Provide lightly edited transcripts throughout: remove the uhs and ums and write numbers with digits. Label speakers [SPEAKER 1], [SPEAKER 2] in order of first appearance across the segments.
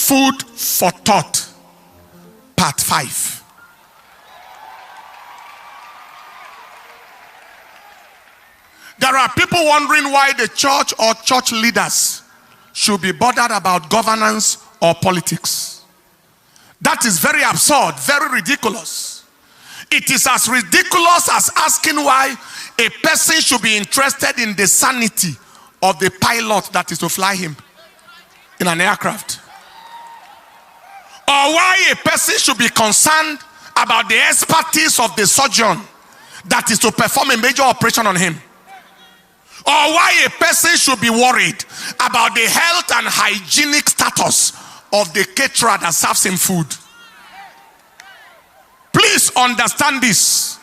[SPEAKER 1] Food for thought, part 5. There are people wondering why the church or church leaders should be bothered about governance or politics. That is very absurd, very ridiculous. It is as ridiculous as asking why a person should be interested in the sanity of the pilot that is to fly him in an aircraft. Or why a person should be concerned about the expertise of the surgeon that is to perform a major operation on him. Or why a person should be worried about the health and hygienic status of the caterer that serves him food. Please understand this.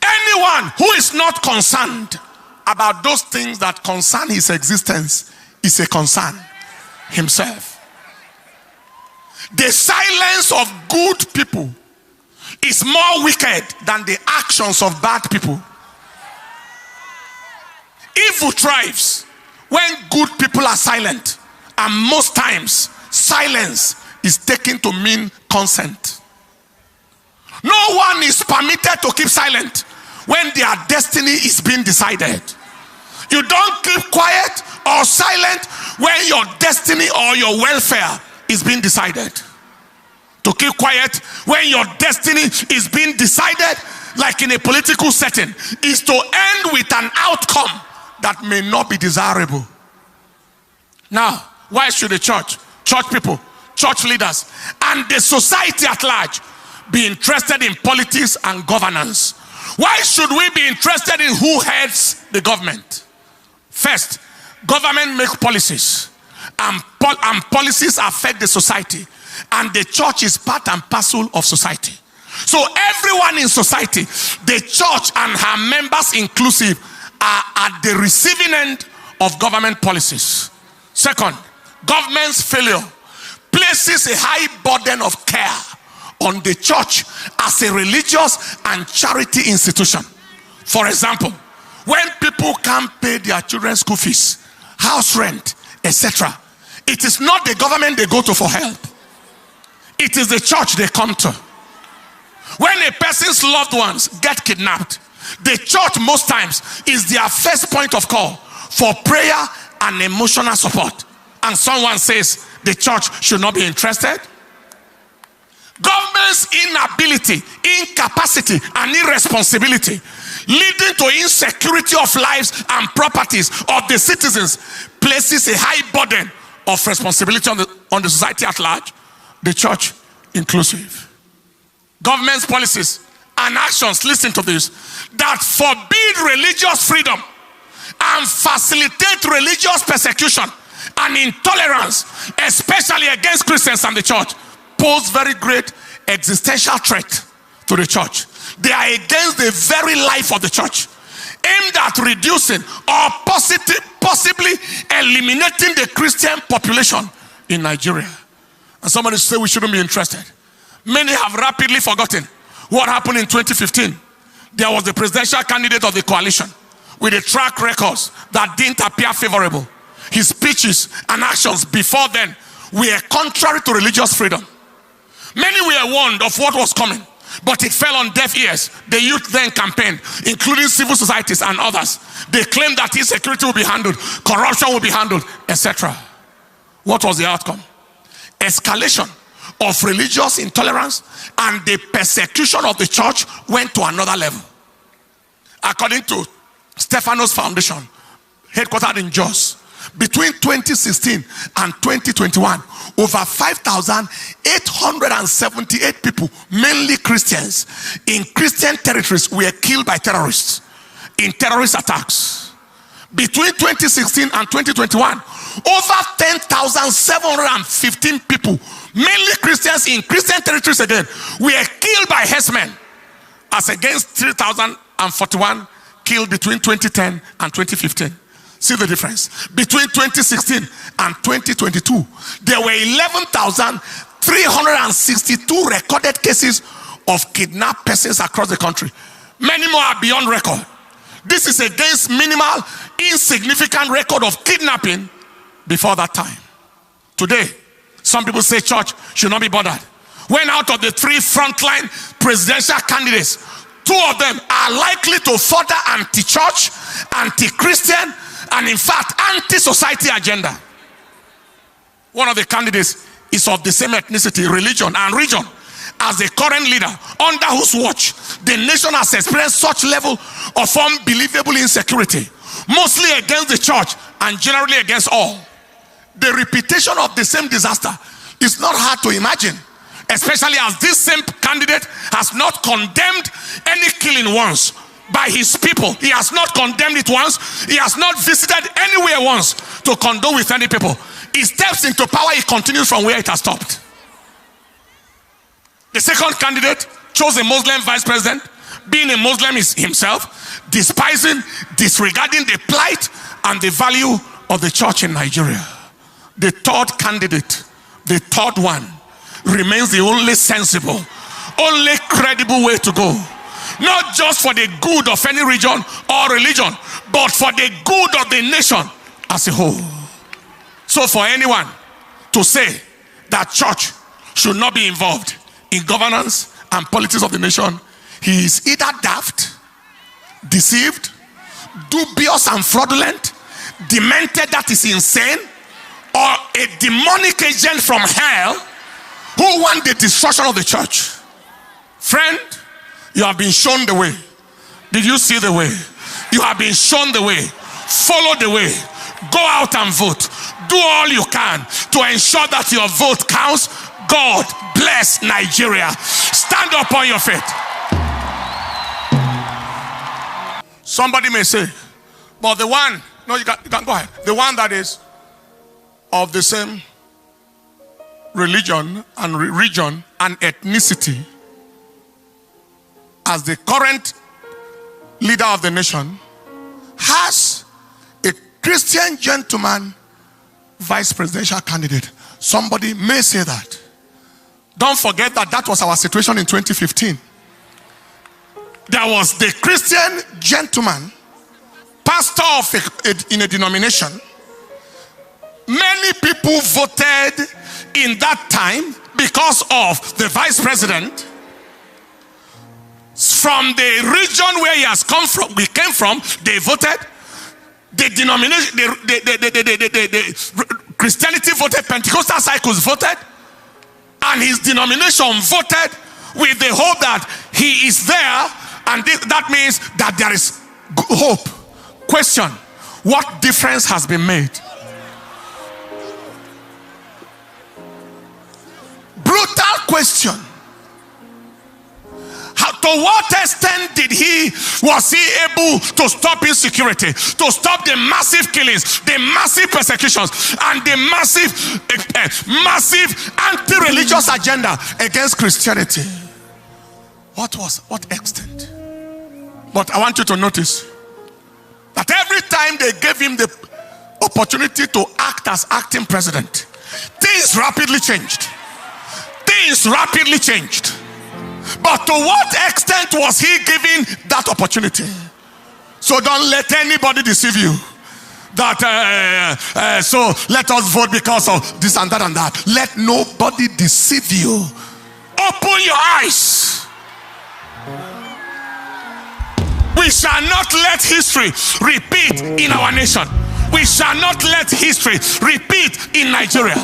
[SPEAKER 1] Anyone who is not concerned about those things that concern his existence is a concern himself. The silence of good people is more wicked than the actions of bad people. Evil thrives when good people are silent, and most times silence is taken to mean consent. No one is permitted to keep silent when their destiny is being decided. You don't keep quiet or silent when your destiny or your welfare is being decided. To keep quiet when your destiny is being decided, like in a political setting, is to end with an outcome that may not be desirable. Now, why should the church people, church leaders, and the society at large be interested in politics and governance? Why should we be interested in who heads the government? First, government makes policies, and policies affect the society, and the church is part and parcel of society. So everyone in society, the church and her members inclusive, are at the receiving end of government policies. Second, government's failure places a high burden of care on the church as a religious and charity institution. For example, when people can't pay their children's school fees, house rent, etc., it is not the government they go to for help. It is the church they come to. When a person's loved ones get kidnapped, the church most times is their first point of call for prayer and emotional support. And someone says the church should not be interested. Government's inability, incapacity, and irresponsibility leading to insecurity of lives and properties of the citizens places a high burden of responsibility on the society at large, the church inclusive. Government's policies and actions, listen to this, that forbid religious freedom and facilitate religious persecution and intolerance, especially against Christians and the church, pose very great existential threat to the church. They are against the very life of the church, aimed at reducing or possibly eliminating the Christian population in Nigeria. And somebody say we shouldn't be interested. Many have rapidly forgotten what happened in 2015. There was the presidential candidate of the coalition with a track records that didn't appear favorable. His speeches and actions before then were contrary to religious freedom. Many were warned of what was coming, but it fell on deaf ears. The youth then campaigned, including civil societies and others. They claimed that insecurity will be handled, corruption will be handled, etc. What was the outcome? Escalation of religious intolerance and the persecution of the church went to another level. According to Stephanos Foundation, headquartered in Jos, between 2016 and 2021, over 5,878 people, mainly Christians, in Christian territories were killed by terrorists in terrorist attacks. Between 2016 and 2021, over 10,715 people, mainly Christians in Christian territories again, were killed by herdsmen, as against 3,041 killed between 2010 and 2015. See the difference. Between 2016 and 2022, there were 11,362 recorded cases of kidnapped persons across the country. Many more are beyond record. This is against minimal, insignificant record of kidnapping before that time. Today, Some people say church should not be bothered. When out of the 3 frontline presidential candidates, 2 of them are likely to further anti-church, anti-Christian, and in fact, anti-society agenda. One of the candidates is of the same ethnicity, religion, and region as the current leader, under whose watch the nation has experienced such level of unbelievable insecurity, mostly against the church and generally against all. The repetition of the same disaster is not hard to imagine, especially as this same candidate has not condemned any killing once by his people. He has not condemned it once. He has not visited anywhere once to condole with any people. He steps into power, he continues from where it has stopped. The second candidate chose a Muslim vice president, being a Muslim himself, despising, disregarding the plight and the value of the church in Nigeria. The third candidate, the third one, remains the only sensible, only credible way to go. Not just for the good of any region or religion, but for the good of the nation as a whole. So for anyone to say that church should not be involved in governance and politics of the nation, he is either daft, deceived, dubious and fraudulent, demented, that is insane, or a demonic agent from hell who want the destruction of the church. Friend, you have been shown the way. Did you see the way? You have been shown the way. Follow the way. Go out and vote. Do all you can to ensure that your vote counts. God bless Nigeria. Stand up on your feet. Somebody may say, but the one, no, you can go ahead. The one that is of the same religion and region and ethnicity as the current leader of the nation has a Christian gentleman vice presidential candidate. Somebody may say that. Don't forget that that was our situation in 2015. There was the Christian gentleman, pastor in a denomination. Many people voted in that time because of the vice president. From the region where he has come from, we came from, they voted. The denomination, the Christianity voted, Pentecostal cycles voted, and his denomination voted with the hope that he is there, and that means that there is hope. Question: what difference has been made? Brutal question. To what extent was he able to stop insecurity, to stop the massive killings, the massive persecutions, and the massive anti-religious agenda against Christianity? What extent? But I want you to notice that every time they gave him the opportunity to act as acting president, things rapidly changed. Things rapidly changed. But to what extent was he given that opportunity? So don't let anybody deceive you that so let us vote because of this and that and that. Let nobody deceive you. Open your eyes. We shall not let history repeat in our nation. We shall not let history repeat in Nigeria.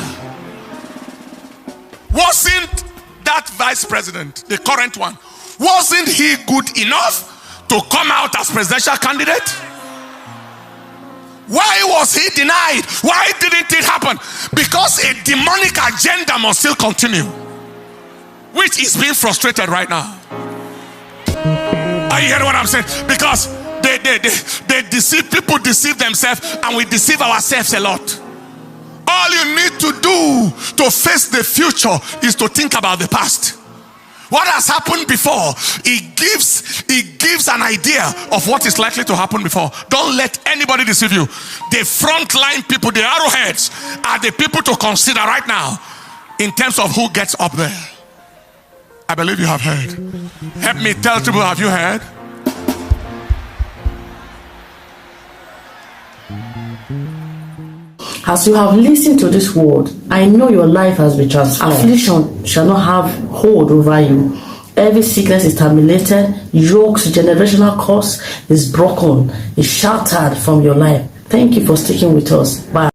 [SPEAKER 1] Wasn't that vice president, the current one, wasn't he good enough to come out as presidential candidate? Why was he denied? Why didn't it happen? Because a demonic agenda must still continue, which is being frustrated right now. Are you hearing what I'm saying? Because they deceive, people deceive themselves, and we deceive ourselves a lot. All you need to do to face the future is to think about the past. What has happened before, it gives an idea of what is likely to happen before. Don't let anybody deceive you. The frontline people, the arrowheads, are the people to consider right now in terms of who gets up there. I believe you have heard. Help me tell people, have you heard?
[SPEAKER 2] As you have listened to this word, I know your life has been transformed. Affliction shall not have hold over you. Every sickness is terminated. Yokes, generational curse is broken, is shattered from your life. Thank you for sticking with us. Bye.